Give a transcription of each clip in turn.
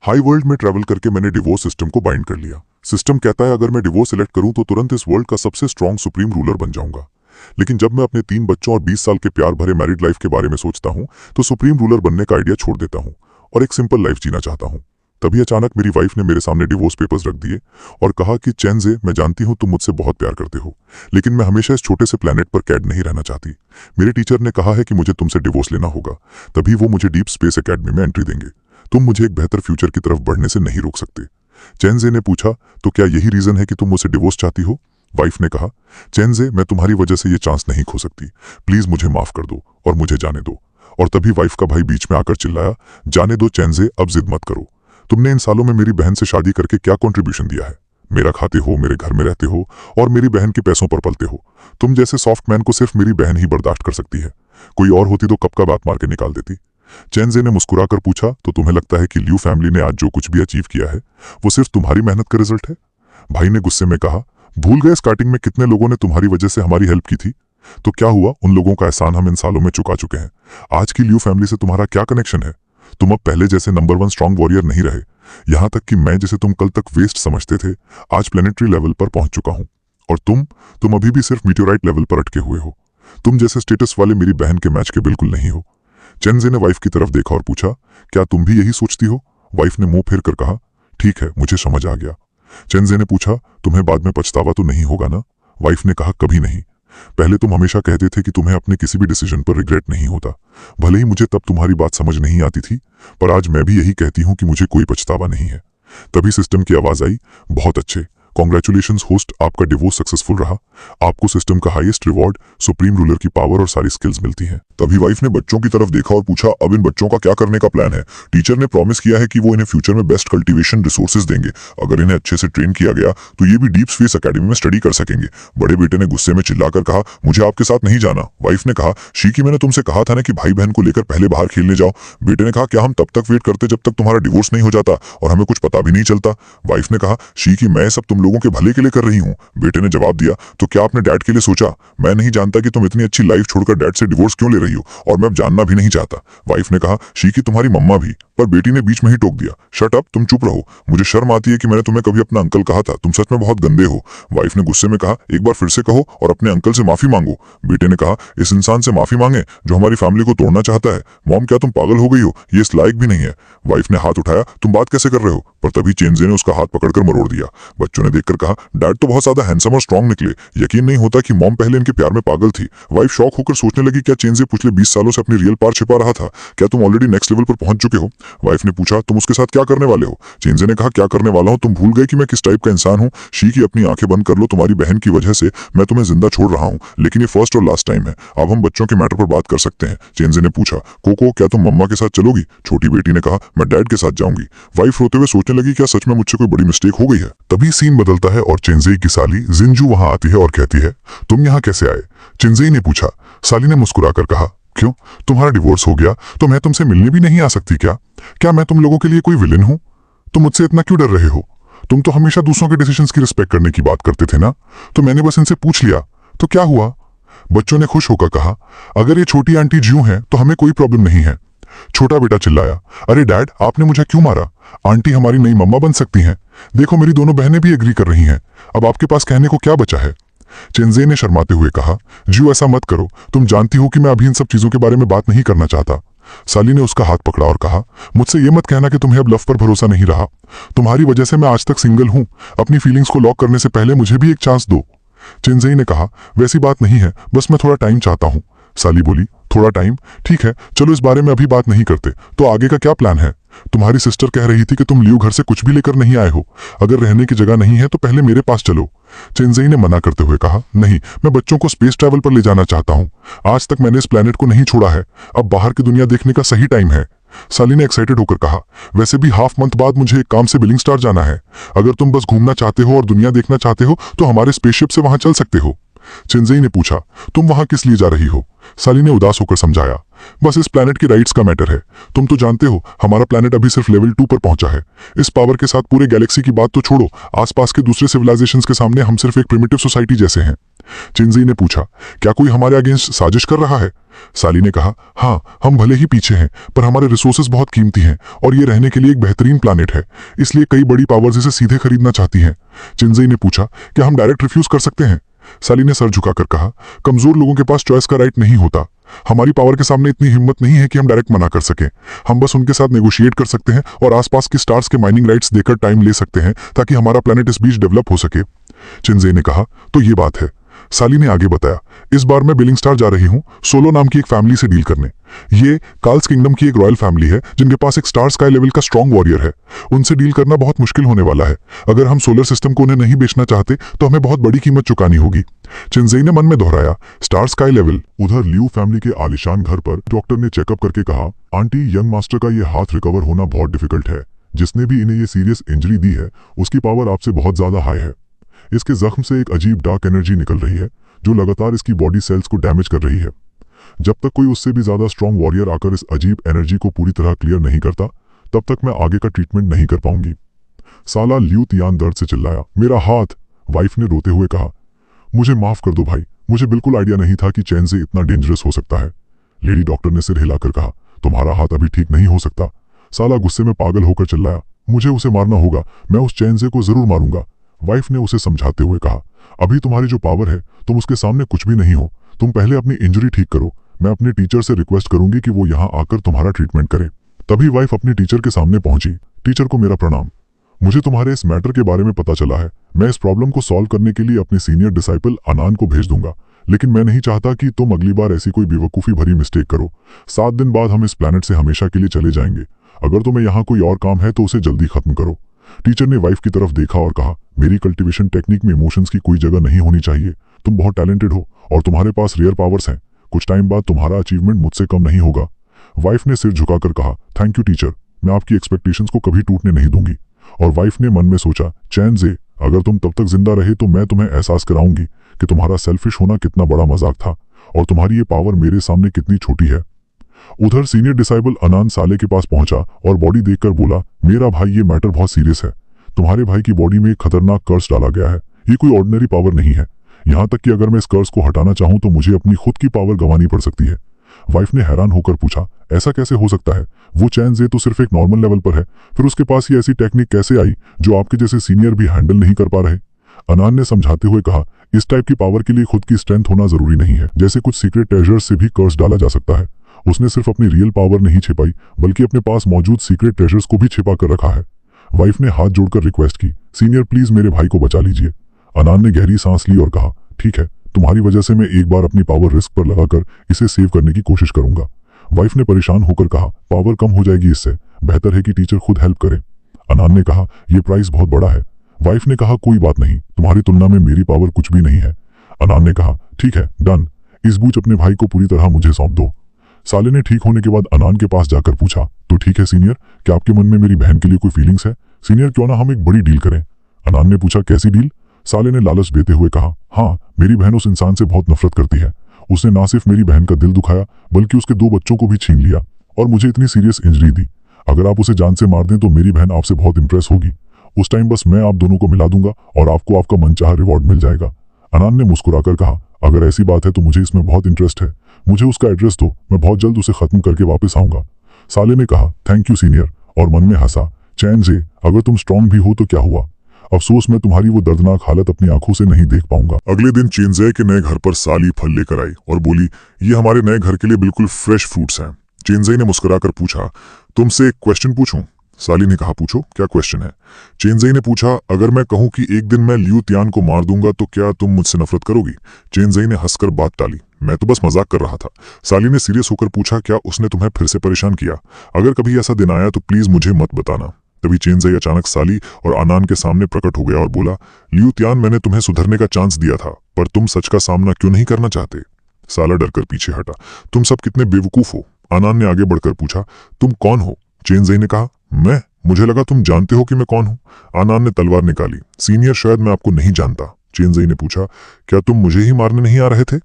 High world में travel करके मैंने डिवोर्स सिस्टम को बाइंड कर लिया। सिस्टम कहता है अगर मैं डिवोर्स सिलेक्ट करूं तो तुरंत इस वर्ल्ड का सबसे स्ट्रॉन्ग सुप्रीम रूलर बन जाऊंगा। लेकिन जब मैं अपने 3 बच्चों और 20 साल के प्यार भरे मैरिड लाइफ के बारे में सोचता हूं तो सुप्रीम रूलर बनने का आइडिया छोड़ देता हूं और एक सिंपल लाइफ जीना चाहता हूं। तभी अचानक मेरी वाइफ ने मेरे सामने डिवोर्स पेपर्स रख दिए और कहा कि चेंजे, मैं जानती हूं तुम मुझसे बहुत प्यार करते हो, लेकिन मैं हमेशा इस छोटे से प्लेनेट पर कैद नहीं रहना चाहती। मेरे टीचर ने कहा है कि मुझे तुमसे डिवोर्स लेना होगा, तभी वो मुझे डीप स्पेस एकेडमी में एंट्री देंगे। तुम मुझे एक बेहतर फ्यूचर की तरफ बढ़ने से नहीं रोक सकते। चेंजे ने पूछा, तो क्या यही रीजन है कि तुम मुझसे डिवोर्स चाहती हो? वाइफ ने कहा, चेंजे, मैं तुम्हारी वजह से ये चांस नहीं खो सकती। प्लीज मुझे माफ कर दो और मुझे जाने दो। और तभी वाइफ का भाई बीच में आकर चिल्लाया, जाने दो चेंजे, अब जिद मत करो। तुमने इन सालों में मेरी बहन से शादी करके क्या कंट्रीब्यूशन दिया है? मेरा खाते हो, मेरे घर में रहते हो और मेरी बहन के पैसों पर पलते हो। तुम जैसे सॉफ्ट मैन को सिर्फ मेरी बहन ही बर्दाश्त कर सकती है। कोई और होती तो कब का बात मार के निकाल देती। चेंजे ने मुस्कुराकर पूछा, तो तुम्हें लगता है कि लियू फैमिली ने आज जो कुछ भी अचीव किया है वो सिर्फ तुम्हारी मेहनत का रिजल्ट है? भाई ने गुस्से में कहा, भूल गए स्टार्टिंग में कितने लोगों ने तुम्हारी वजह से हमारी हेल्प की थी? तो क्या हुआ, उन लोगों का एहसान हम इन सालों में चुका चुके हैं। आज की लियू फैमिली से तुम्हारा क्या कनेक्शन है? तुम अब पहले जैसे नंबर 1 स्ट्रॉन्ग वॉरियर नहीं रहे। यहां तक कि मैं जिसे तुम कल तक वेस्ट समझते थे आज प्लेनेटरी लेवल पर पहुंच चुका हूं। और तुम अभी भी सिर्फ मीटियोराइट लेवल पर अटके हुए हो। तुम जैसे स्टेटस वाले मेरी बहन के मैच के बिल्कुल नहीं हो। चेंजे ने वाइफ की तरफ देखा और पूछा, क्या तुम भी यही सोचती हो? वाइफ ने मुंह फेर कर कहा, ठीक है, मुझे समझ आ गया। चेंजे ने पूछा, तुम्हें बाद में पछतावा तो नहीं होगा ना? वाइफ ने कहा, कभी नहीं। पहले तुम हमेशा कहते थे कि तुम्हें अपने किसी भी डिसीजन पर रिग्रेट नहीं होता। भले ही मुझे तब तुम्हारी बात समझ नहीं आती थी, पर आज मैं भी यही कहती हूं कि मुझे कोई पछतावा नहीं है। तभी सिस्टम की आवाज आई, बहुत अच्छे, कॉन्ग्रेचुलेशंस होस्ट, आपका डिवोर्स सक्सेसफुल रहा। आपको सिस्टम का हाईएस्ट रिवॉर्ड, सुप्रीम रूलर की पावर और सारी स्किल्स मिलती हैं। तभी वाइफ ने बच्चों की तरफ देखा और पूछा, अब इन बच्चों का क्या करने का प्लान है? टीचर ने प्रॉमिस किया है कि वो इन्हें फ्यूचर में बेस्ट कल्टीवेशन रिसोर्सेज देंगे। अगर इन्हें अच्छे से ट्रेन किया गया तो ये भी डीप स्पेस एकेडमी में स्टडी कर सकेंगे। बड़े बेटे ने गुस्से में चिल्लाकर कहा, मुझे आपके साथ नहीं जाना। वाइफ ने कहा, शी, मैंने तुमसे कहा था ना कि भाई बहन को लेकर पहले बाहर खेलने जाओ। बेटे ने कहा, क्या हम तब तक वेट करते जब तक तुम्हारा डिवोर्स नहीं हो जाता और हमें कुछ पता भी नहीं चलता? वाइफ ने कहा, शी, मैं सब तुम लोगों के भले के लिए कर रही हूँ। बेटे ने जवाब दिया, तो क्या आपने डैड के लिए सोचा? मैं नहीं जानता कि तुम इतनी अच्छी लाइफ छोड़कर डैड से डिवोर्स क्यों ले रही हो, और मैं अब जानना भी नहीं चाहता। वाइफ ने कहा, शी, तुम्हारी मम्मा भी। पर बेटी ने बीच में ही टोक दिया, शट अप, तुम चुप रहो। मुझे शर्म आती है कि मैंने तुम्हें कभी अपना अंकल कहा था। तुम सच में बहुत गंदे हो। वाइफ ने गुस्से में कहा, एक बार फिर से कहो और अपने अंकल से माफी मांगो। बेटे ने कहा, इस इंसान से माफी मांगे जो हमारी फैमिली को तोड़ना चाहता है? मॉम, क्या तुम पागल हो गई हो? ये इस लायक भी नहीं है। वाइफ ने हाथ उठाया, तुम बात कैसे कर रहे हो? पर तभी चेंजे ने उसका हाथ पकड़कर मरोड़ दिया। बच्चों ने देखकर कहा, डैड तो बहुत ज्यादा हैंडसम और स्ट्रॉन्ग निकले। यकीन नहीं होता कि मॉम पहले इनके प्यार में पागल थी। वाइफ शॉक होकर सोचने लगी, क्या चेंजे पिछले 20 सालों से अपनी रियल पार छिपा रहा था? क्या तुम ऑलरेडी नेक्स्ट लेवल पर पहुंच चुके हो? वाइफ ने पूछा, तुम उसके साथ क्या करने वाले हो? चेंजे ने कहा, क्या करने वाला हूं? तुम भूल गए कि मैं किस टाइप का इंसान हूं? शी की अपनी आंखें बंद कर लो, तुम्हारी बहन की वजह से मैं तुम्हें जिंदा छोड़ रहा हूं, लेकिन ये फर्स्ट और लास्ट टाइम है। अब हम बच्चों के मैटर पर बात कर सकते हैं। चेंजे ने पूछा, कोको, क्या तुम मम्मा के साथ चलोगी? छोटी बेटी ने कहा, मैं डैड के साथ जाऊंगी। वाइफ रोते हुए सोचने लगी, क्या सच में मुझसे कोई बड़ी मिस्टेक हो गई है? तभी सीन बदलता है और चेंजे की साली जिंजू वहां आती है और कहती है, तुम यहाँ कैसे आए? चेंजे ने पूछा। साली ने मुस्कुराकर कहा, क्यों, तुम्हारा डिवोर्स हो गया तो मैं तुमसे मिलने भी नहीं आ सकती क्या? क्या मैं तुम लोगों के लिए कोई विलेन हूं? तुम मुझसे इतना क्यों डर रहे हो? तुम तो हमेशा दूसरों के डिसीजंस की रिस्पेक्ट करने की बात करते थे ना, तो मैंने बस इनसे पूछ लिया, तो क्या हुआ? बच्चों ने खुश होकर कहा, अगर ये छोटी आंटी ज्यू हैं तो हमें कोई प्रॉब्लम नहीं है। छोटा बेटा चिल्लाया, अरे डैड, आपने मुझे क्यों मारा? आंटी हमारी नई मम्मा बन सकती हैं। देखो, मेरी दोनों बहनें भी एग्री कर रही हैं। अब आपके पास कहने को क्या बचा है? चेंजे ने शर्माते हुए कहा, ज्यू, ऐसा मत करो, तुम जानती हो कि मैं अभी इन सब चीजों के बारे में बात नहीं करना चाहता। साली ने उसका हाथ पकड़ा और कहा, मुझसे ये मत कहना कि तुम्हें अब लव पर भरोसा नहीं रहा। तुम्हारी वजह से मैं आज तक सिंगल हूं। अपनी फीलिंग्स को लॉक करने से पहले मुझे भी एक चांस दो। चेंजे ने कहा, वैसी बात नहीं है, बस मैं थोड़ा टाइम चाहता हूं। साली बोली, थोड़ा टाइम? ठीक है, चलो इस बारे में अभी बात नहीं करते। तो आगे का क्या प्लान है? तुम्हारी सिस्टर कह रही थी कि तुम लियू घर से कुछ भी लेकर नहीं आए हो। अगर रहने की जगह नहीं है तो पहले मेरे पास चलो। चेंजे ने मना करते हुए कहा, नहीं, मैं बच्चों को स्पेस ट्रैवल पर ले जाना चाहता हूं। आज तक मैंने इस प्लेनेट को नहीं छोड़ा है, अब बाहर की दुनिया देखने का सही टाइम है। साली ने एक्साइटेड होकर कहा, वैसे भी हाफ मंथ बाद मुझे एक काम से बिलिंग स्टार जाना है। अगर तुम बस घूमना चाहते हो और दुनिया देखना चाहते हो तो हमारे स्पेसशिप से वहां चल सकते हो। चेंजे ने पूछा, तुम वहां किस लिए जा रही हो? साली ने उदास होकर समझाया, बस इस प्लैनेट की राइट्स का मैटर है। तुम तो जानते हो हमारा प्लैनेट अभी सिर्फ लेवल 2 पर पहुंचा है। इस पावर के साथ पूरे गैलेक्सी की बात तो छोड़ो, आसपास के दूसरे सिविलाइजेशंस के सामने हम सिर्फ एक प्रिमिटिव सोसाइटी जैसे हैं। चिंजी ने पूछा, क्या कोई हमारे अगेंस्ट साजिश कर रहा है? साली ने कहा, हाँ, हम भले ही पीछे हैं पर हमारे रिसोर्सेज बहुत कीमती हैं और ये रहने के लिए एक बेहतरीन प्लैनेट है, इसलिए कई बड़ी पावर्स इसे सीधे खरीदना चाहती हैं। चिंजी ने पूछा, क्या हम डायरेक्ट रिफ्यूज कर सकते हैं? साली ने सर झुकाकर कहा, कमजोर लोगों के पास चॉइस का राइट नहीं होता। हमारी पावर के सामने इतनी हिम्मत नहीं है कि हम डायरेक्ट मना कर सकें। हम बस उनके साथ नेगोशिएट कर सकते हैं और आसपास के स्टार्स के माइनिंग राइट्स देकर टाइम ले सकते हैं ताकि हमारा प्लैनेट इस बीच डेवलप हो सके। चिंजे ने कहा, तो ये बात है। साली ने आगे बताया, इस बार मैं बिलिंग स्टार जा रही हूँ सोलो नाम की एक फैमिली से डील करने। ये कार्ल्स किंगडम की एक रॉयल फैमिली है जिनके पास एक स्टार स्काई लेवल का स्ट्रॉन्ग वॉरियर है। उनसे डील करना बहुत मुश्किल होने वाला है। अगर हम सोलर सिस्टम को उन्हें नहीं बेचना चाहते तो हमें बहुत बड़ी कीमत चुकानी होगी। चिंजेई ने मन में दोहराया, स्टार स्काई लेवल। उधर लियू फैमिली के आलिशान घर पर डॉक्टर ने चेकअप करके कहा, आंटी, यंग मास्टर का ये हाथ रिकवर होना बहुत डिफिकल्ट है। जिसने भी इन्हें ये सीरियस इंजरी दी है उसकी पावर आपसे बहुत ज्यादा हाई है। इसके जख्म से एक अजीब डार्क एनर्जी निकल रही है जो लगातार इसकी बॉडी सेल्स को डैमेज कर रही है। जब तक कोई उससे भी ज्यादा स्ट्रॉन्ग वॉरियर आकर इस अजीब एनर्जी को पूरी तरह क्लियर नहीं करता तब तक मैं आगे का ट्रीटमेंट नहीं कर पाऊंगी। साला लियू तियान दर्द से चिल्लाया, मेरा हाथ। वाइफ ने रोते हुए कहा, मुझे माफ कर दो भाई, मुझे बिल्कुल आइडिया नहीं था कि चैन से इतना डेंजरस हो सकता है। लेडी डॉक्टर ने सिर हिलाकर कहा, तुम्हारा हाथ अभी ठीक नहीं हो सकता। साला गुस्से में पागल होकर चिल्लाया, मुझे उसे मारना होगा, मैं उस चैन से को जरूर मारूंगा। वाइफ ने उसे समझाते हुए कहा, अभी तुम्हारी जो पावर है तुम उसके सामने कुछ भी नहीं हो। तुम पहले अपनी इंजरी ठीक करो। मैं अपने टीचर से रिक्वेस्ट करूंगी कि वो यहाँ आकर तुम्हारा ट्रीटमेंट करे। तभी वाइफ अपनी टीचर के सामने पहुंची। टीचर को मेरा प्रणाम। मुझे तुम्हारे इस मैटर के बारे में पता चला है। मैं इस प्रॉब्लम को सॉल्व करने के लिए अपने सीनियर डिसाइपल अनान को भेज दूंगा, लेकिन मैं नहीं चाहता कि तुम अगली बार ऐसी कोई बेवकूफ़ी भरी मिस्टेक करो। 7 दिन बाद हम इस प्लैनेट से हमेशा के लिए चले जाएंगे। अगर तुम्हें यहाँ कोई और काम है तो उसे जल्दी खत्म करो। टीचर ने वाइफ की तरफ देखा और कहा, मेरी कल्टीवेशन टेक्निक में इमोशंस की कोई जगह नहीं होनी चाहिए। तुम बहुत टैलेंटेड हो और तुम्हारे पास रेयर पावर्स हैं। कुछ टाइम बाद तुम्हारा अचीवमेंट मुझसे कम नहीं होगा। वाइफ ने सिर झुकाकर कहा, थैंक यू टीचर, मैं आपकी एक्सपेक्टेशंस को कभी टूटने नहीं दूंगी। और वाइफ ने मन में सोचा, चैन जे, अगर तुम तब तक जिंदा रहे तो मैं तुम्हें एहसास कराऊंगी कि तुम्हारा सेल्फिश होना कितना बड़ा मजाक था और तुम्हारी ये पावर मेरे सामने कितनी छोटी है। उधर सीनियर डिसाइबल अनान साले के पास पहुंचा और बॉडी देखकर बोला, मेरा भाई, ये मैटर बहुत सीरियस है। तुम्हारे भाई की बॉडी में एक खतरनाक कर्स डाला गया है। ये कोई ऑर्डिनरी पावर नहीं है। यहाँ तक कि अगर मैं इस कर्स को हटाना चाहूँ तो मुझे अपनी खुद की पावर गंवानी पड़ सकती है। वाइफ ने हैरान होकर पूछा, ऐसा कैसे हो सकता है? वो चैन जे तो सिर्फ एक नॉर्मल लेवल पर है, फिर उसके पास ये ऐसी टेक्निक कैसे आई जो आपके जैसे सीनियर भी हैंडल नहीं कर पा रहे? अनान ने समझाते हुए कहा, इस टाइप की पावर के लिए खुद की स्ट्रेंथ होना जरूरी नहीं है। जैसे कुछ सीक्रेट ट्रेजर्स से भी कर्स डाला जा सकता है। उसने सिर्फ अपनी रियल पावर नहीं छिपाई बल्कि अपने पास मौजूद सीक्रेट ट्रेजर्स को भी छिपा कर रखा है। वाइफ ने हाथ जोड़कर रिक्वेस्ट की, सीनियर प्लीज मेरे भाई को बचा लीजिए। अनान ने गहरी सांस ली और कहा, ठीक है, तुम्हारी वजह से मैं एक बार अपनी पावर रिस्क पर लगाकर इसे सेव करने की कोशिश करूंगा। वाइफ ने परेशान होकर कहा, पावर कम हो जाएगी, इससे बेहतर है कि टीचर खुद हेल्प करे। अनान ने कहा, यह प्राइस बहुत बड़ा है। वाइफ ने कहा, कोई बात नहीं, तुम्हारी तुलना में मेरी पावर कुछ भी नहीं है। अनान ने कहा, ठीक है, डन, इस बूच अपने भाई को पूरी तरह मुझे सौंप दो। साले ने ठीक होने के बाद अनान के पास जाकर पूछा, तो ठीक है सीनियर, क्या आपके मन में मेरी बहन के लिए कोई फीलिंग्स है? सीनियर, क्यों ना हम एक बड़ी डील करें? अनान ने पूछा, कैसी डील? साले ने लालच देते हुए कहा, हाँ, मेरी बहन उस इंसान से बहुत नफरत करती है। उसने ना सिर्फ मेरी बहन का दिल दुखाया बल्कि उसके 2 बच्चों को भी छीन लिया और मुझे इतनी सीरियस इंजरी दी। अगर आप उसे जान से मार दें तो मेरी बहन आपसे बहुत इंप्रेस होगी। उस टाइम बस मैं आप दोनों को मिला दूंगा और आपको आपका मनचाहा रिवॉर्ड मिल जाएगा। अनान ने मुस्कुराकर कहा, अगर ऐसी बात है तो मुझे इसमें बहुत इंटरेस्ट है। मुझे उसका एड्रेस दो, मैं बहुत जल्द उसे खत्म करके वापस आऊंगा। साले ने कहा, थैंक यू सीनियर, और मन में हंसा, चैन जे, अगर तुम स्ट्रांग भी हो तो क्या हुआ? अफसोस मैं तुम्हारी वो दर्दनाक हालत अपनी आंखों से नहीं देख पाऊंगा। अगले दिन चेनजे के नए घर पर साली फल लेकर आई और बोली, ये हमारे नए घर के लिए बिल्कुल फ्रेश फ्रूट्स हैं। चेनजे ने मुस्कुराकर पूछा, तुमसे एक क्वेश्चन पूछूं? साली ने कहा, पूछो, क्या क्वेश्चन है? चेनजे ने पूछा, अगर मैं कहूं कि एक दिन मैं लियू तियान को मार दूंगा तो क्या तुम मुझसे नफरत करोगी? चेनजे ने हंसकर बात टाली, मैं तो बस मजाक कर रहा था। साली ने सीरियस होकर पूछा, क्या उसने तुम्हें फिर से परेशान किया? अगर कभी ऐसा दिन आया तो प्लीज मुझे मत बताना। तभी चेनजे अचानक साली और अनान के सामने प्रकट हो गया और बोला, लियू तियान, मैंने तुम्हें सुधरने का चांस दिया था, पर तुम सच का सामना क्यों नहीं करना चाहते? साला डरकर पीछे हटा। तुम सब कितने बेवकूफ हो? अनान ने आगे बढ़कर पूछा, तुम कौन हो? चेनजे ने कहा, मैं? मुझे लगा तुम जानते हो कि मैं कौन हूं। अनान ने तलवार निकाली, सीनियर, शायद मैं आपको नहीं जानता। चेनजे ने पूछा, क्या तुम मुझे ही मारने नहीं आ रहे थे?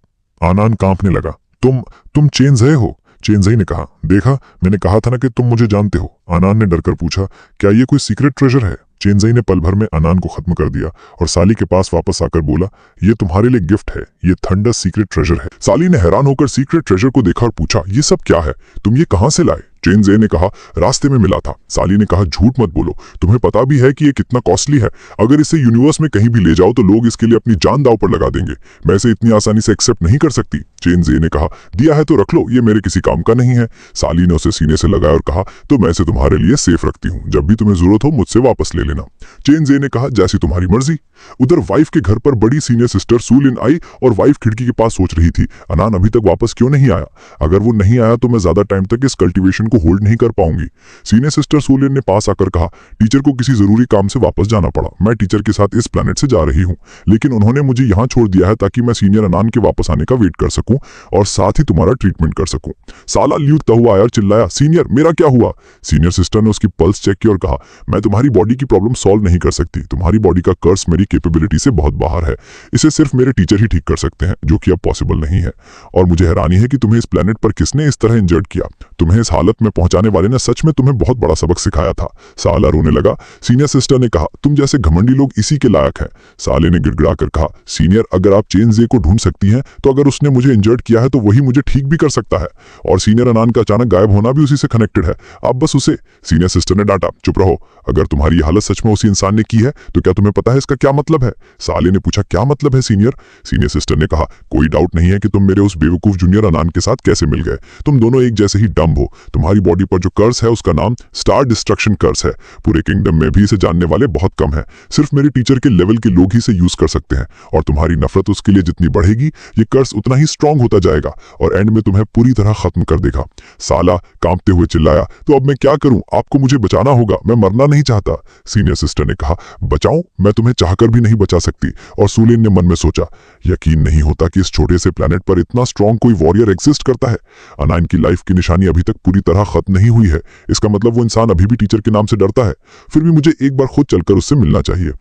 अनान कांपने लगा, तुम चेनजे हो? चेंजई ने कहा, देखा, मैंने कहा था ना कि तुम मुझे जानते हो। अनान ने डरकर पूछा, क्या ये कोई सीक्रेट ट्रेजर है? चेंजई ने पल भर में अनान को खत्म कर दिया और साली के पास वापस आकर बोला, ये तुम्हारे लिए गिफ्ट है, ये थंडर सीक्रेट ट्रेजर है। साली ने हैरान होकर सीक्रेट ट्रेजर को देखा और पूछा, ये सब क्या है? तुम ये कहां से लाए? चेंजई ने कहा, रास्ते में मिला था। साली ने कहा, झूठ मत बोलो, तुम्हें पता भी है कि ये कितना कॉस्टली है। अगर इसे यूनिवर्स में कहीं भी ले जाओ तो लोग इसके लिए अपनी जान दांव पर लगा देंगे। मैं इसे इतनी आसानी से एक्सेप्ट नहीं कर सकती। चेंजई ने कहा, दिया है तो रख लो, ये मेरे किसी काम का नहीं है। साली ने उसे सीने से लगाया और कहा, तो मैं इसे तुम्हारे लिए सेफ रखती हूँ, जब भी तुम्हें जरूरत हो मुझसे वापस ले लेना। चेंजई ने कहा, जैसी तुम्हारी मर्जी। उधर वाइफ के घर पर बड़ी सीनियर सिस्टर सूलिन आई और वाइफ खिड़की के पास सोच रही थी, अनान अभी तक वापस क्यों नहीं आया? अगर वो नहीं आया तो मैं ज्यादा टाइम तक इस कल्टीवेशन को होल्ड नहीं कर पाऊंगी। सीनियर सिस्टर सूलिन ने पास आकर कहा, टीचर को किसी जरूरी काम से वापस जाना पड़ा। मैं टीचर के साथ इस प्लेनेट से जा रही हूँ, लेकिन उन्होंने मुझे यहाँ छोड़ दिया है ताकि मैं सीनियर अनान के वापस आने का वेट कर सकूं और साथ ही तुम्हारा ट्रीटमेंट कर सकूं। साला ल्यूटता हुआ आया और चिल्लाया, सीनियर मेरा क्या हुआ? सीनियर सिस्टर ने उसकी पल्स चेक की और कहा, मैं तुम्हारी बॉडी की प्रॉब्लम सॉल्व नहीं कर सकती। तुम्हारी बॉडी का कर्स मेरी कैपेबिलिटी से बहुत बाहर है। इसे सिर्फ मेरे टीचर ही ठीक कर सकते हैं, जो कि अब पॉसिबल नहीं है। और मुझे हैरानी है कि तुम्हें इस प्लेनेट पर किसने इस तरह इंजर्ड किया। तुम्हें इस हालत में पहुंचाने वाले ने सच में तुम्हें बहुत बड़ा सबक सिखाया था। साला रोने लगा। सीनियर सिस्टर ने कहा, तुम जैसे घमंडी लोग इसी के लायक हैं। साले ने गिड़गिड़ा कर कहा, सीनियर अगर आप चेंजई को ढूंढ सकती हैं तो अगर उसने मुझे इंजर्ड किया है तो वही मुझे ठीक भी कर सकता है। और सीनियर अनान का अचानक गायब होना भी उसी से कनेक्टेड है। आप बस उसे। सीनियर सिस्टर ने डांटा, चुप रहो। अगर तुम्हारी हालत सच में उसी इंसान ने की है तो क्या तुम्हें पता है इसका क्या मतलब है? साले ने पूछा, क्या मतलब है सीनियर? सीनियर सिस्टर ने कहा, कोई डाउट नहीं है कि तुम मेरे उस बेवकूफ जूनियर अनान के साथ कैसे मिल गए। तुम दोनों एक जैसे ही डम्ब हो। तुम्हारी बॉडी पर जो कर्स है उसका नाम स्टार डिस्ट्रक्शन कर्स है। पूरे किंगडम में भी इसे जानने वाले बहुत कम हैं। सिर्फ मेरे टीचर के लेवल के लोग ही इसे यूज कर सकते हैं। और तुम्हारी नफरत उसके लिए जितनी बढ़ेगी, ये कर्स उतना ही स्ट्रांग होता जाएगा और एंड में तुम्हें पूरी तरह खत्म कर देगा। साला कांपते हुए चिल्लाया, तो अब मैं क्या करूं? आपको मुझे बचाना होगा, मैं मरना नहीं चाहता। सीनियर सिस्टर ने कहा, बचाऊं? मैं तुम्हें चाहकर भी नहीं बचा सकती। और सूलिन ने मन में सोचा, यकीन नहीं होता कि इस छोटे से प्लेनेट पर इतना स्ट्रांग कोई वॉरियर एग्जिस्ट करता है। अनान की लाइफ की निशानी अभी तक पूरी तरह खत्म नहीं हुई है। इसका मतलब वो इंसान अभी भी टीचर के नाम से डरता है। फिर भी मुझे एक बार खुद चलकर उससे मिलना चाहिए।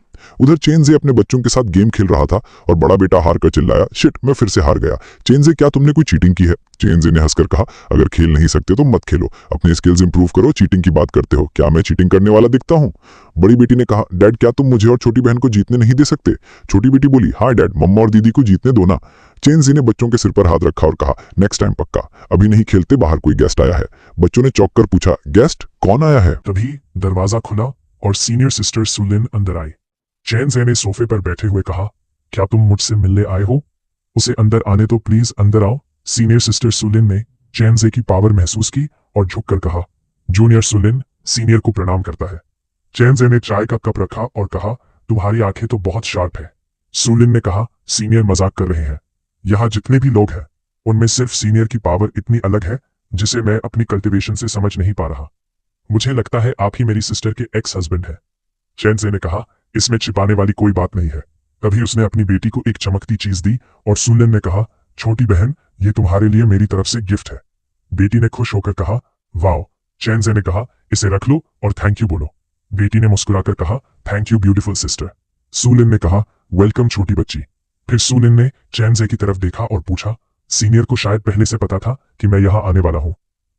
उधर चेंजई अपने बच्चों के साथ गेम खेल रहा था और बड़ा बेटा हार कर चिल्लाया, शिट, मैं फिर से हार गया। चेंजई, क्या तुमने कोई चीटिंग की है? चेंजई ने हंसकर कहा, अगर खेल नहीं सकते तो मत खेलो, अपने स्किल्स इंप्रूव करो, चीटिंग की बात करते हो। क्या मैं चीटिंग करने वाला दिखता हूँ? बड़ी बेटी ने कहा, डैड क्या तुम मुझे और छोटी बहन को जीतने नहीं दे सकते? छोटी बेटी बोली, हाँ डैड, मम्मा और दीदी को जीतने दो ना। चेंजई ने बच्चों के सिर पर हाथ रखा और कहा, नेक्स्ट टाइम पक्का। अभी नहीं खेलते, बाहर कोई गेस्ट आया है। बच्चों ने चौंक कर पूछा, गेस्ट? कौन आया है? तभी दरवाजा खुला और सीनियर सिस्टर सुलिन अंदर आई। चेंजई ने सोफे पर बैठे हुए कहा, क्या तुम मुझसे मिलने आए हो? उसे अंदर आने तो प्लीज, अंदर आओ। सीनियर सिस्टर सुलिन ने चेंजई की पावर महसूस की और झुककर कहा, जूनियर सुलिन सीनियर को प्रणाम करता है। चेंजई ने चाय का कप रखा और कहा, तुम्हारी आंखें तो बहुत शार्प है। सुलिन ने कहा, सीनियर मजाक कर रहे हैं। यहाँ जितने भी लोग हैं उनमें सिर्फ सीनियर की पावर इतनी अलग है जिसे मैं अपनी कल्टीवेशन से समझ नहीं पा रहा। मुझे लगता है आप ही मेरी सिस्टर के एक्स हस्बैंड हैं। चेंजई ने कहा, इसमें छिपाने वाली कोई बात नहीं है। तभी उसने अपनी बेटी को एक चमकती चीज दी और सुलिन ने कहा, छोटी बहन, ये तुम्हारे लिए मेरी तरफ से गिफ्ट है। बेटी ने खुश होकर कहा, वाओ। चेंजई ने कहा, इसे रख लो और थैंक यू बोलो। बेटी ने मुस्कुराकर कहा, थैंक यू ब्यूटीफुल सिस्टर। सुलिन ने कहा, वेलकम छोटी बच्ची। फिर सुलिन ने चेंजई की तरफ देखा और पूछा, सीनियर को शायद पहले से पता था कि मैं यहाँ आने वाला हूँ।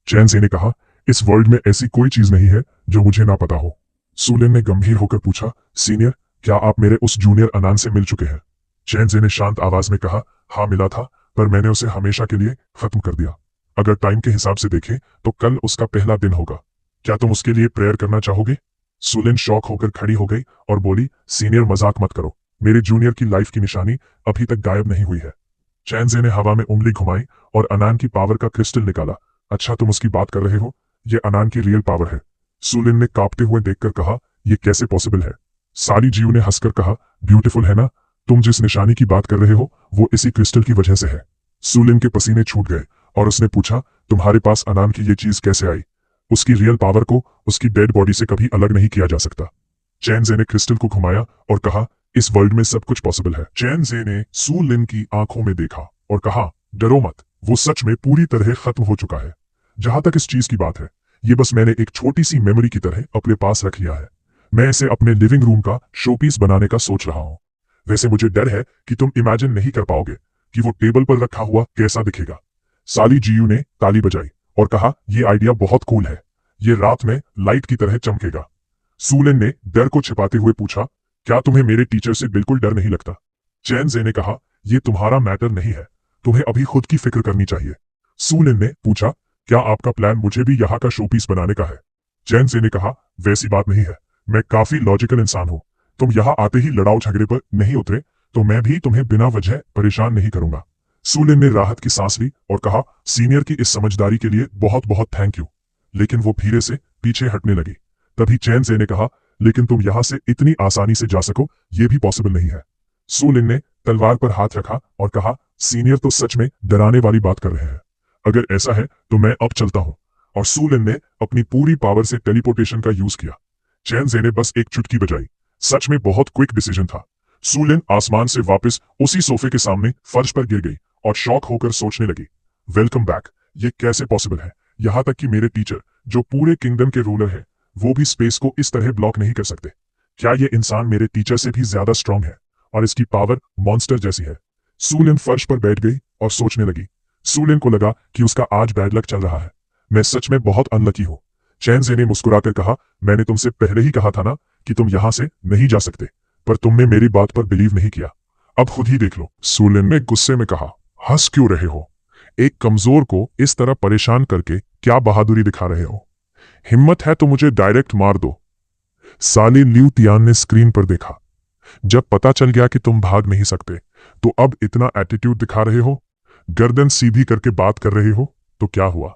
चेंजई ने कहा, इस वर्ल्ड में ऐसी कोई चीज नहीं है जो मुझे ना पता हो। सुलिन ने गंभीर होकर पूछा, सीनियर, क्या आप मेरे उस जूनियर अनान से मिल चुके हैं? चेंजई ने शांत आवाज में कहा, हाँ मिला था, पर मैंने उसे हमेशा के लिए खत्म कर दिया। अगर टाइम के हिसाब से देखें तो कल उसका पहला दिन होगा। क्या तुम उसके लिए प्रेयर करना चाहोगे? सुलिन शॉक होकर खड़ी हो गई और बोली, सीनियर मजाक मत करो, मेरे जूनियर की लाइफ की निशानी अभी तक गायब नहीं हुई है। चेंजई ने हवा में उंगली घुमाई और अनान की पावर का क्रिस्टल निकाला। अच्छा, तुम उसकी बात कर रहे हो? ये अनान की रियल पावर है। सुलिन ने कांपते हुए देखकर कहा, यह कैसे पॉसिबल है? सारी जीव ने हंसकर कहा, ब्यूटीफुल है ना? तुम जिस निशानी की बात कर रहे हो वो इसी क्रिस्टल की वजह से है। सुलिन के पसीने छूट गए और उसने पूछा, तुम्हारे पास अनान की ये चीज कैसे आई? उसकी रियल पावर को उसकी डेड बॉडी से कभी अलग नहीं किया जा सकता। चेंजई ने क्रिस्टल को घुमाया और कहा, इस वर्ल्ड में सब कुछ पॉसिबल है। चेंजई ने सुलिन की आंखों में देखा और कहा, डरो मत, वो सच में पूरी तरह खत्म हो चुका है। जहां तक इस चीज की बात है, ये बस मैंने एक छोटी सी मेमोरी की तरह अपने पास रख लिया है। मैं इसे अपने लिविंग रूम का शोपीस बनाने का सोच रहा हूं। वैसे मुझे डर है कि तुम इमेजिन नहीं कर पाओगे कि वो टेबल पर रखा हुआ कैसा दिखेगा। साली जीयू ने ताली बजाई और कहा, यह आइडिया बहुत कूल है, ये रात में लाइट की तरह चमकेगा। सूलिन ने डर को छिपाते हुए पूछा, क्या तुम्हें मेरे टीचर से बिल्कुल डर नहीं लगता? चैन जे ने कहा, यह तुम्हारा मैटर नहीं है, तुम्हें अभी खुद की फिक्र करनी चाहिए। सूलिन ने पूछा, क्या आपका प्लान मुझे भी यहाँ का शोपीस बनाने का है? चैन जे ने कहा, वैसी बात नहीं है, मैं काफी लॉजिकल इंसान हूँ। तुम यहाँ आते ही लड़ाऊ झगड़े पर नहीं उतरे तो मैं भी तुम्हें बिना वजह परेशान नहीं करूंगा। सूलिन ने राहत की सांस ली और कहा, सीनियर की इस समझदारी के लिए बहुत बहुत थैंक यू। लेकिन वो धीरे से पीछे हटने लगी। तभी चैन जे ने कहा, लेकिन तुम यहां से इतनी आसानी से जा सको ये भी पॉसिबल नहीं है। सूलिन ने तलवार पर हाथ रखा और कहा, सीनियर तो सच में डराने वाली बात कर रहे हैं। अगर ऐसा है तो मैं अब चलता हूं। और सूलिन ने अपनी पूरी पावर से टेलीपोर्टेशन का यूज किया। चैन जे ने बस एक चुटकी बजाई। सच में बहुत क्विक डिसीजन था। सूलिन आसमान से वापस उसी सोफे के सामने फर्श पर गिर गई और शॉक होकर सोचने लगी, वेलकम बैक, ये कैसे पॉसिबल है? यहां तक कि मेरे टीचर जो पूरे किंगडम के रूलर है वो भी स्पेस को इस तरह ब्लॉक नहीं कर सकते। क्या ये इंसान मेरे टीचर से भी ज्यादा स्ट्रांग है और इसकी पावर मॉन्स्टर जैसी है? सूलिन फर्श पर बैठ गई और सोचने लगी। सूलिन को लगा कि उसका आज बैड लक चल रहा है। मैं सच में बहुत अनलकी हूँ। चैन जे ने मुस्कुराकर कहा, मैंने तुमसे पहले ही कहा था ना कि तुम यहां से नहीं जा सकते, पर तुमने मेरी बात पर बिलीव नहीं किया। अब खुद ही देख लो। सूलिन ने गुस्से में कहा, हंस क्यों रहे हो? एक कमजोर को इस तरह परेशान करके क्या बहादुरी दिखा रहे हो? हिम्मत है तो मुझे डायरेक्ट मार दो। साली लियू तियान ने स्क्रीन पर देखा। जब पता चल गया कि तुम भाग नहीं सकते तो अब इतना एटीट्यूड दिखा रहे हो, गर्दन सीधी करके बात कर रहे हो, तो क्या हुआ?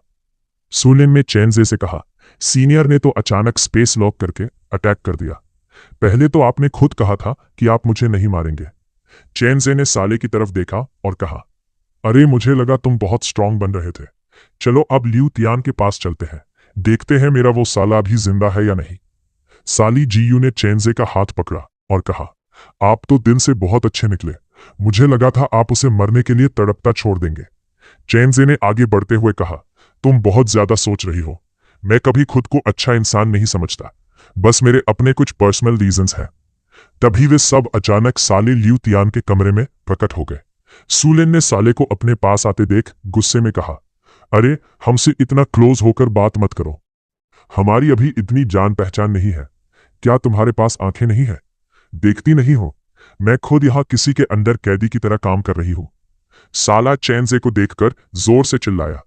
सूलिन ने चैन जे से कहा, सीनियर ने तो अचानक स्पेस लॉक करके अटैक कर दिया। पहले तो आपने खुद कहा था कि आप मुझे नहीं मारेंगे। चैन जे ने साले की तरफ देखा और कहा, अरे मुझे लगा तुम बहुत स्ट्रांग बन रहे थे। चलो अब लियू तियान के पास चलते हैं, देखते हैं मेरा वो साला अभी जिंदा है या नहीं। साली जीयू ने चैन जे का हाथ पकड़ा और कहा, आप तो दिन से बहुत अच्छे निकले, मुझे लगा था आप उसे मरने के लिए तड़पता छोड़ देंगे। चैन जे ने आगे बढ़ते हुए कहा, तुम बहुत ज्यादा सोच रही हो, मैं कभी खुद को अच्छा इंसान नहीं समझता, बस मेरे अपने कुछ पर्सनल रीजंस हैं। तभी वे सब अचानक साले लियू तियान के कमरे में प्रकट हो गए। सूलिन ने साले को अपने पास आते देख गुस्से में कहा, अरे हमसे इतना क्लोज होकर बात मत करो, हमारी अभी इतनी जान पहचान नहीं है। क्या तुम्हारे पास आंखें नहीं है? देखती नहीं हो मैं खुद यहां किसी के अंदर कैदी की तरह काम कर रही हूं। साला चैन जे को देखकर जोर से चिल्लाया,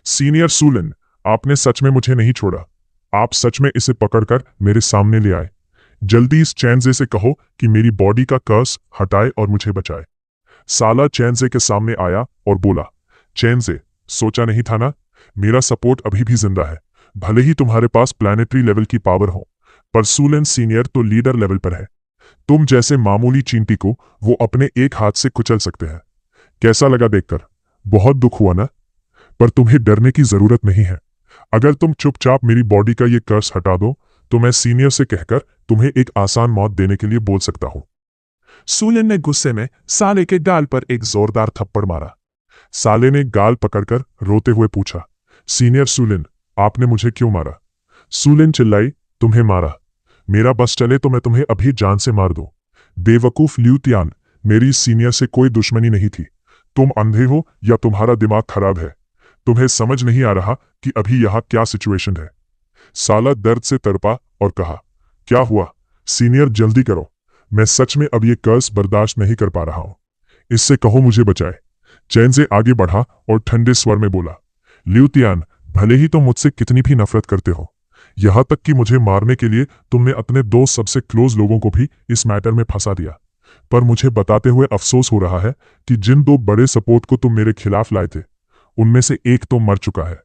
सीनियर सूलिन, आपने सच में मुझे नहीं छोड़ा, आप सच में इसे पकड़कर मेरे सामने ले आए। जल्दी इस चैन जे से कहो कि मेरी बॉडी का कर्स हटाए और मुझे बचाए। साला चैन जे के सामने आया और बोला, चैन जे, सोचा नहीं था ना, मेरा सपोर्ट अभी भी जिंदा है, भले ही तुम्हारे पास प्लैनेटरी लेवल की पावर हो, पर सूलिन सीनियर तो लीडर लेवल पर है। तुम जैसे मामूली चींटी को वो अपने एक हाथ से कुचल सकते हैं। कैसा लगा देखकर? बहुत दुख हुआ ना? पर तुम्हें डरने की जरूरत नहीं है। अगर तुम चुपचाप मेरी बॉडी का ये कर्स हटा दो तो मैं सीनियर से कहकर तुम्हें एक आसान मौत देने के लिए बोल सकता हूं। सूलिन ने गुस्से में साले के गाल पर एक जोरदार थप्पड़ मारा। साले ने गाल पकड़कर रोते हुए पूछा, सीनियर सूलिन, आपने मुझे क्यों मारा? सूलिन चिल्लाई, तुम्हें मारा? मेरा बस चले तो मैं तुम्हें अभी जान से मार दूं। बेवकूफ लियू तियान, मेरी सीनियर से कोई दुश्मनी नहीं थी। तुम अंधे हो या तुम्हारा दिमाग खराब है? तुम्हें समझ नहीं आ रहा कि अभी यहां क्या सिचुएशन है? साला दर्द से तड़पा और कहा, क्या हुआ? सीनियर जल्दी करो, मैं सच में अब ये कर्स बर्दाश्त नहीं कर पा रहा हूं, इससे कहो मुझे बचाए। चैन से आगे बढ़ा और ठंडे स्वर में बोला, लियू तियान, भले ही तुम मुझसे कितनी भी नफरत करते हो, यहां तक कि मुझे मारने के लिए तुमने अपने दो सबसे क्लोज लोगों को भी इस मैटर में फंसा दिया, पर मुझे बताते हुए अफसोस हो रहा है कि जिन दो बड़े सपोर्ट को तुम मेरे खिलाफ लाए थे उनमें से एक तो मर चुका है।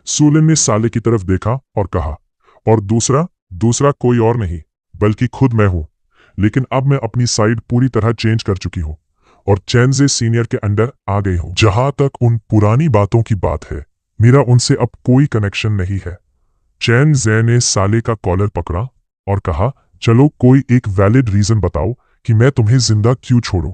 सूलिन ने साले की तरफ देखा और कहा, और दूसरा कोई और नहीं बल्कि खुद मैं हूं। लेकिन अब मैं अपनी साइड पूरी तरह चेंज कर चुकी हूं और चैन जे सीनियर के अंडर आ गई हूं। जहां तक उन पुरानी बातों की बात है, मेरा उनसे अब कोई कनेक्शन नहीं है। चैन जे ने साले का कॉलर पकड़ा और कहा, चलो कोई एक वैलिड रीजन बताओ कि मैं तुम्हें जिंदा क्यों छोड़ूं।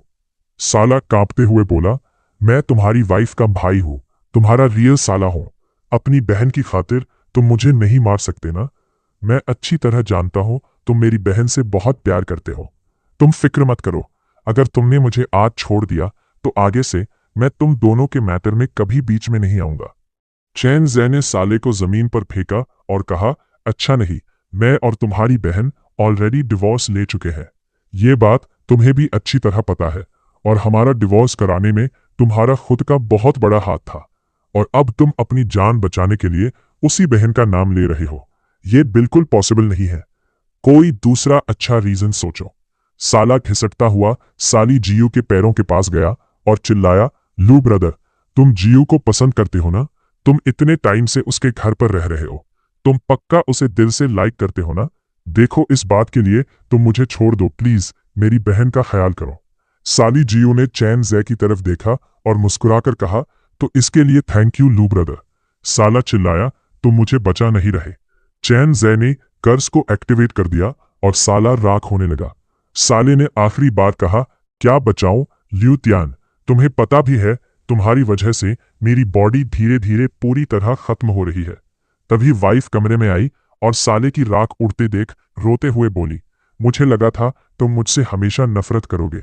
साला कांपते हुए बोला, मैं तुम्हारी वाइफ का भाई हूं, तुम्हारा रियल साला हूं। अपनी बहन की खातिर तुम मुझे नहीं मार सकते ना? मैं अच्छी तरह जानता हूं तुम मेरी बहन से बहुत प्यार करते हो। तुम फिक्र मत करो, अगर तुमने मुझे आज छोड़ दिया तो आगे से मैं तुम दोनों के मैटर में कभी बीच में नहीं आऊंगा। चैन ज़े ने साले को जमीन पर फेंका और कहा, अच्छा नहीं, मैं और तुम्हारी बहन ऑलरेडी डिवोर्स ले चुके हैं। ये बात तुम्हें भी अच्छी तरह पता है और हमारा डिवोर्स कराने में तुम्हारा खुद का बहुत बड़ा हाथ था और अब तुम अपनी जान बचाने के लिए उसी बहन का नाम ले रहे हो। ये बिल्कुल पॉसिबल नहीं है। कोई दूसरा अच्छा रीजन सोचो। साला खिसकता हुआ साली जियू के पैरों के पास गया और चिल्लाया, लू ब्रदर, तुम जियू को पसंद करते हो ना? तुम इतने टाइम से उसके घर पर रह रहे हो, तुम पक्का उसे दिल से लाइक करते हो ना? देखो, इस बात के लिए तुम मुझे छोड़ दो प्लीज, मेरी बहन का ख्याल करो। साली जियू ने चैन ज़े की तरफ देखा और मुस्कुराकर कहा, तो इसके लिए थैंक यू लू ब्रदर। साला चिल्लाया, तुम मुझे बचा नहीं रहे। चैन ज़े ने कर्ज को एक्टिवेट कर दिया और साला राख होने लगा। साले ने आखिरी बार कहा, क्या बचाऊं ल्यू त्यान, तुम्हें पता भी है तुम्हारी वजह से मेरी बॉडी धीरे धीरे पूरी तरह खत्म हो रही है। तभी वाइफ कमरे में आई और साले की राख उड़ते देख रोते हुए बोली, मुझे लगा था तुम मुझसे हमेशा नफरत करोगे।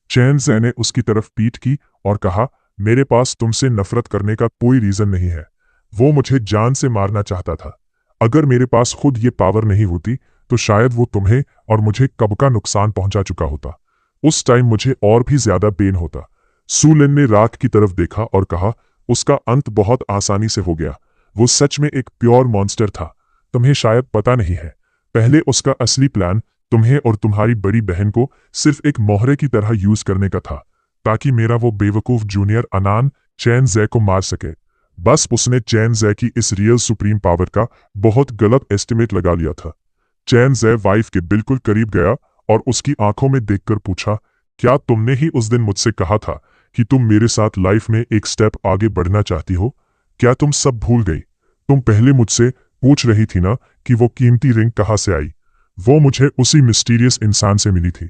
चैन ज़े ने उसकी तरफ पीठ की और कहा, मेरे पास तुमसे नफरत करने का कोई रीजन नहीं है। वो मुझे जान से मारना चाहता था। अगर मेरे पास खुद ये पावर नहीं होती तो शायद वो तुम्हें और मुझे कब का नुकसान पहुंचा चुका होता। उस टाइम मुझे और भी ज्यादा पेन होता। सू लिन ने राख की तरफ देखा और कहा, उसका अंत बहुत आसानी से हो गया। वो सच में एक प्योर मॉन्स्टर था। तुम्हें शायद पता नहीं है, पहले उसका असली प्लान तुम्हें और तुम्हारी बड़ी बहन को सिर्फ एक मोहरे की तरह यूज करने का था, ताकि मेरा वो बेवकूफ जूनियर अनान चैन ज़े को मार सके। बस उसने चैन ज़े की इस रियल सुप्रीम पावर का बहुत गलत एस्टिमेट लगा लिया था। चैन ज़े वाइफ के बिल्कुल करीब गया और उसकी आंखों में देखकर पूछा, क्या तुमने ही उस दिन मुझसे कहा था कि तुम मेरे साथ लाइफ में एक स्टेप आगे बढ़ना चाहती हो? क्या तुम सब भूल गई? तुम पहले मुझसे पूछ रही थी ना कि वो कीमती रिंग कहाँ से आई? वो मुझे उसी मिस्टीरियस इंसान से मिली थी।